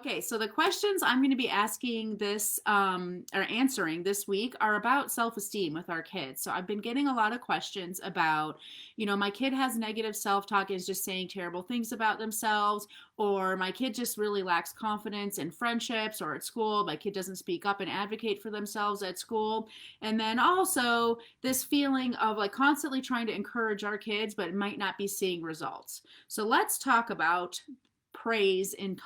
Okay, so the questions I'm going to be asking this or answering this week are about self-esteem with our kids. So I've been getting a lot of questions about, my kid has negative self-talk, is just saying terrible things about themselves, or my kid just really lacks confidence in friendships or at school. My kid doesn't speak up and advocate for themselves at school. And then also this feeling of like constantly trying to encourage our kids, but might not be seeing results. So let's talk about praise and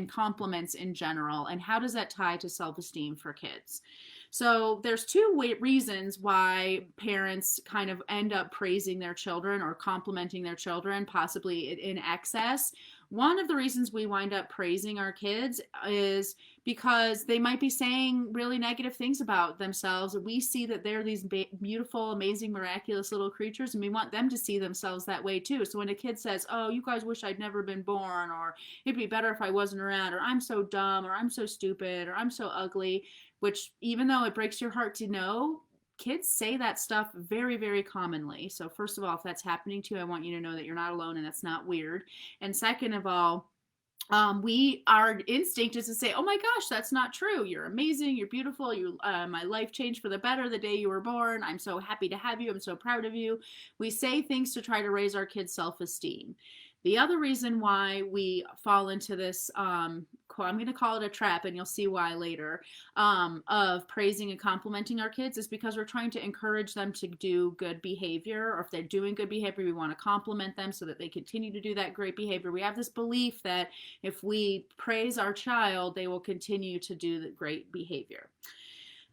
compliments in general, and how does that tie to self-esteem for kids. So there's two reasons why parents kind of end up praising their children or complimenting their children, possibly in excess. One of the reasons we wind up praising our kids is because they might be saying really negative things about themselves. We see that they're these beautiful, amazing, miraculous little creatures, and we want them to see themselves that way too. So when a kid says, "Oh, you guys wish I'd never been born," or "It'd be better if I wasn't around," or "I'm so dumb," or "I'm so stupid," or "I'm so ugly," which even though it breaks your heart to know, kids say that stuff very, very commonly. So first of all, if that's happening to you, I want you to know that you're not alone and that's not weird. And second of all, our instinct is to say, "Oh my gosh, that's not true. You're amazing. You're beautiful. My life changed for the better the day you were born. I'm so happy to have you. I'm so proud of you." We say things to try to raise our kids' self-esteem. The other reason why we fall into this, I'm going to call it a trap, and you'll see why later, of praising and complimenting our kids is because we're trying to encourage them to do good behavior. Or if they're doing good behavior, we want to compliment them so that they continue to do that great behavior. We have this belief that if we praise our child, they will continue to do the great behavior.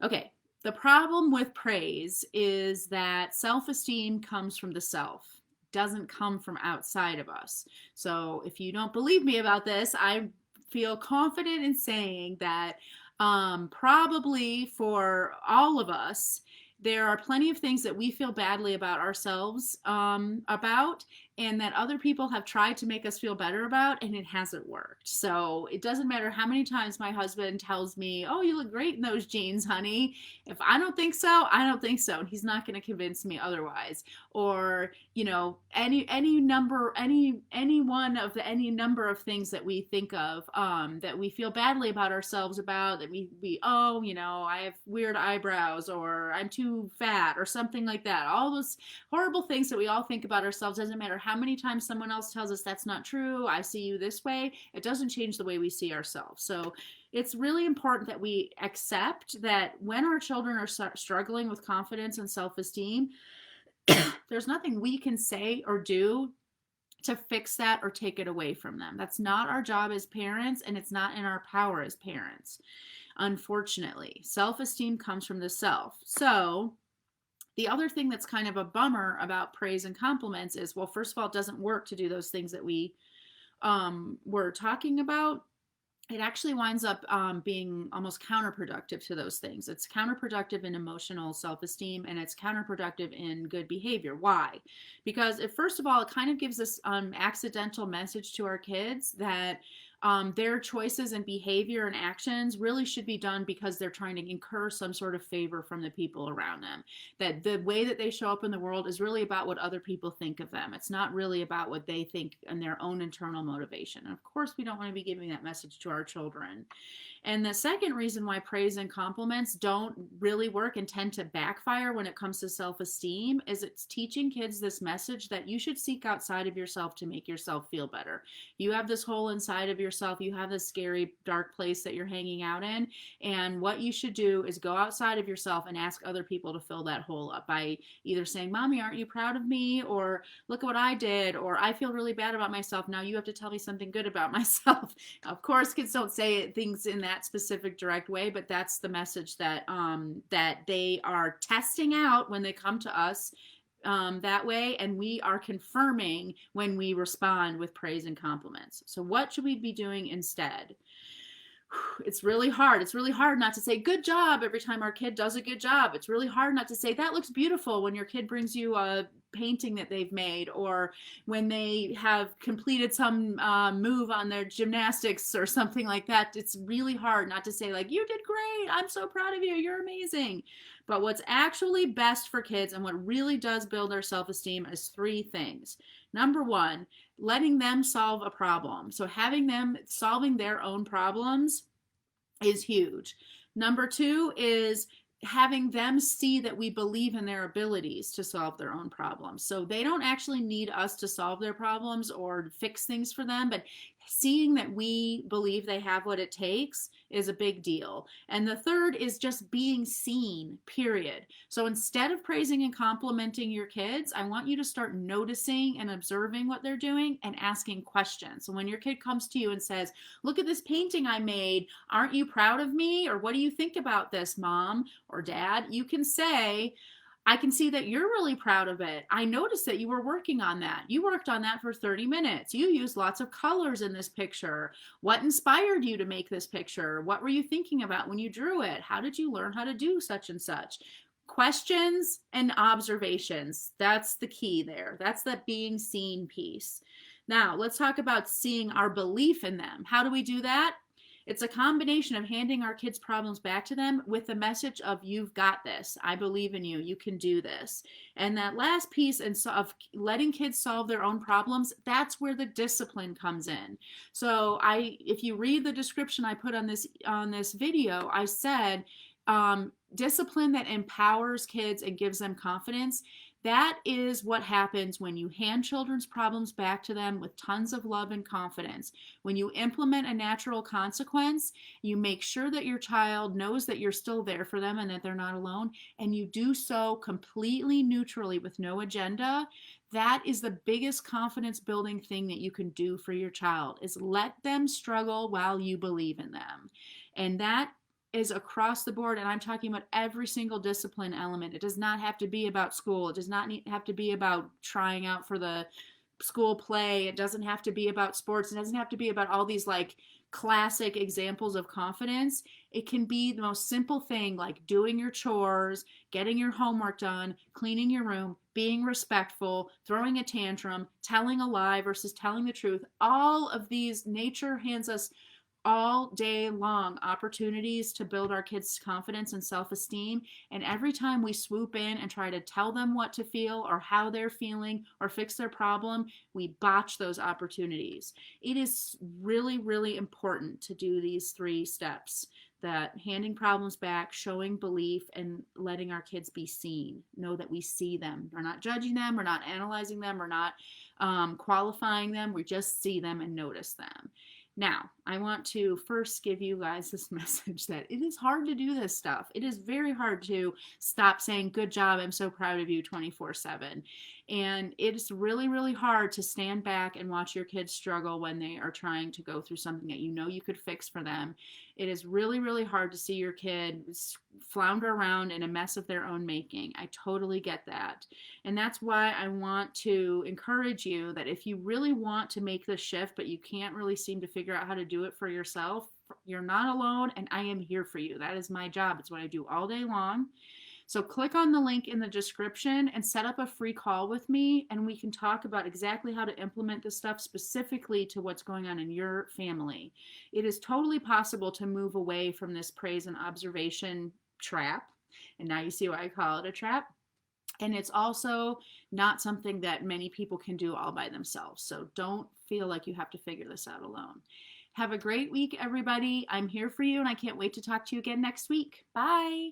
Okay, the problem with praise is that self-esteem comes from the self, doesn't come from outside of us. So if you don't believe me about this, I feel confident in saying that probably for all of us, there are plenty of things that we feel badly about ourselves about, and that other people have tried to make us feel better about, and it hasn't worked. So it doesn't matter how many times my husband tells me, "Oh, you look great in those jeans, honey." If I don't think so, I don't think so, and he's not going to convince me otherwise. Or any number, any one of the any number of things that we think of, that we feel badly about ourselves about, that we oh, I have weird eyebrows, or I'm too fat, or something like that. All those horrible things that we all think about ourselves, doesn't matter how many times someone else tells us that's not true, "I see you this way," it doesn't change the way we see ourselves. So it's really important that we accept that when our children are struggling with confidence and self-esteem, there's nothing we can say or do to fix that or take it away from them. That's not our job as parents, and it's not in our power as parents. Unfortunately, self-esteem comes from the self. So the other thing that's kind of a bummer about praise and compliments is, well, first of all, it doesn't work to do those things that we were talking about. It actually winds up being almost counterproductive to those things. It's counterproductive in emotional self-esteem, and it's counterproductive in good behavior. Why? Because first of all, it kind of gives this accidental message to our kids that their choices and behavior and actions really should be done because they're trying to incur some sort of favor from the people around them. That the way that they show up in the world is really about what other people think of them. It's not really about what they think and their own internal motivation. And of course, we don't want to be giving that message to our children. And the second reason why praise and compliments don't really work and tend to backfire when it comes to self-esteem is it's teaching kids this message that you should seek outside of yourself to make yourself feel better. You have this hole inside of yourself. You have this scary, dark place that you're hanging out in. And what you should do is go outside of yourself and ask other people to fill that hole up by either saying, "Mommy, aren't you proud of me?" Or "Look at what I did," or "I feel really bad about myself. Now you have to tell me something good about myself." Of course, kids don't say things in that specific direct way, but that's the message that that they are testing out when they come to us that way, and we are confirming when we respond with praise and compliments. So what should we be doing instead? It's really hard. It's really hard not to say "good job" every time our kid does a good job. It's really hard not to say "that looks beautiful" when your kid brings you a painting that they've made, or when they have completed some move on their gymnastics or something like that. It's really hard not to say like, "You did great. I'm so proud of you. You're amazing." But what's actually best for kids and what really does build their self-esteem is three things. Number one, letting them solve a problem. So having them solving their own problems is huge. Number two is having them see that we believe in their abilities to solve their own problems. So they don't actually need us to solve their problems or fix things for them, but seeing that we believe they have what it takes is a big deal. And the third is just being seen, period. So instead of praising and complimenting your kids, I want you to start noticing and observing what they're doing and asking questions. So when your kid comes to you and says, "Look at this painting I made. Aren't you proud of me?" Or, "What do you think about this, mom or dad?" You can say, "I can see that you're really proud of it. I noticed that you were working on that. You worked on that for 30 minutes. You used lots of colors in this picture. What inspired you to make this picture? What were you thinking about when you drew it? How did you learn how to do such and such?" Questions and observations. That's the key there. That's the being seen piece. Now, let's talk about seeing our belief in them. How do we do that? It's a combination of handing our kids' problems back to them with the message of, "You've got this. I believe in you. You can do this." And that last piece of letting kids solve their own problems, that's where the discipline comes in. So if you read the description I put on this video, I said discipline that empowers kids and gives them confidence. That is what happens when you hand children's problems back to them with tons of love and confidence. When you implement a natural consequence, you make sure that your child knows that you're still there for them and that they're not alone, and you do so completely neutrally with no agenda. That is the biggest confidence building thing that you can do for your child, is let them struggle while you believe in them. And that is across the board, and I'm talking about every single discipline element. It does not have to be about school. It does not have to be about trying out for the school play. It doesn't have to be about sports. It doesn't have to be about all these like classic examples of confidence. It can be the most simple thing, like doing your chores, getting your homework done, cleaning your room, being respectful, throwing a tantrum, telling a lie versus telling the truth. All of these, nature hands us all day long opportunities to build our kids' confidence and self-esteem. And every time we swoop in and try to tell them what to feel or how they're feeling or fix their problem, we botch those opportunities. It is really, really important to do these 3 steps: that handing problems back, showing belief, and letting our kids be seen. Know that we see them. We're not judging them. We're not analyzing them. We're not qualifying them. We just see them and notice them. Now, I want to first give you guys this message that it is hard to do this stuff. It is very hard to stop saying, "Good job, I'm so proud of you," 24/7. And it is really, really hard to stand back and watch your kids struggle when they are trying to go through something that you know you could fix for them. It is really, really hard to see your kid flounder around in a mess of their own making. I totally get that. And that's why I want to encourage you that if you really want to make this shift, but you can't really seem to figure out how to do it for yourself, you're not alone, and I am here for you. That is my job. It's what I do all day long. So click on the link in the description and set up a free call with me, and we can talk about exactly how to implement this stuff specifically to what's going on in your family. It is totally possible to move away from this praise and observation trap. And now you see why I call it a trap. And it's also not something that many people can do all by themselves. So don't feel like you have to figure this out alone. Have a great week, everybody. I'm here for you, and I can't wait to talk to you again next week. Bye.